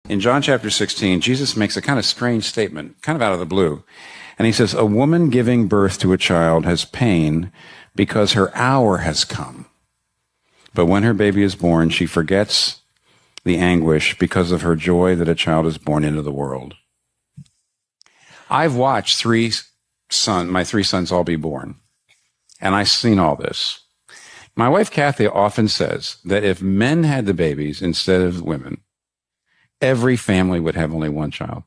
In John chapter 16, Jesus makes a kind of strange statement, kind of out of the blue. And he says, a woman giving birth to a child has pain because her hour has come. But when her baby is born, she forgets the anguish because of her joy that a child is born into the world. I've watched my three sons all be born, and I've seen all this. My wife, Kathy, often says that if men had the babies instead of women, every family would have only one child.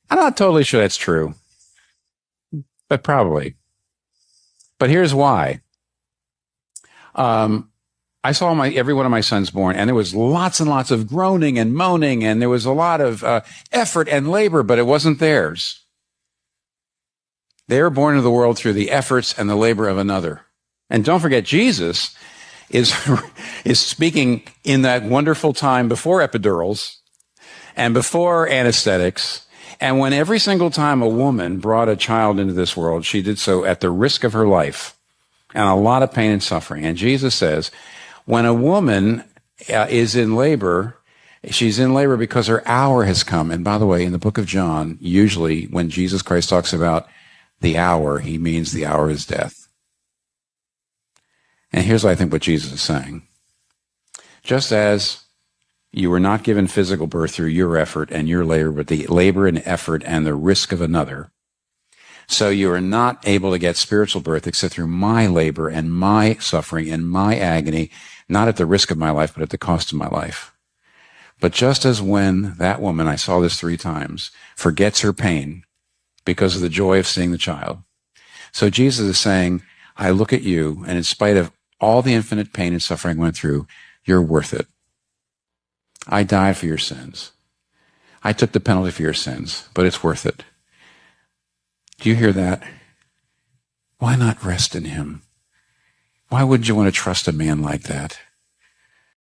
I'm not totally sure that's true, but probably. But here's why. I saw every one of my sons born, and there was lots and lots of groaning and moaning, and there was a lot of effort and labor, but it wasn't theirs. They were born into the world through the efforts and the labor of another. And don't forget, Jesus is speaking in that wonderful time before epidurals and before anesthetics. And when every single time a woman brought a child into this world, she did so at the risk of her life and a lot of pain and suffering. And Jesus says, when a woman is in labor, she's in labor because her hour has come. And by the way, in the book of John, usually when Jesus Christ talks about the hour, he means the hour is death. And here's, I think, what Jesus is saying. Just as you were not given physical birth through your effort and your labor, but the labor and effort and the risk of another, so you are not able to get spiritual birth except through my labor and my suffering and my agony, not at the risk of my life, but at the cost of my life. But just as when that woman, I saw this 3 times, forgets her pain because of the joy of seeing the child, so Jesus is saying, I look at you, and in spite of all the infinite pain and suffering I went through, you're worth it. I died for your sins. I took the penalty for your sins, but it's worth it. Do you hear that? Why not rest in him? Why wouldn't you want to trust a man like that?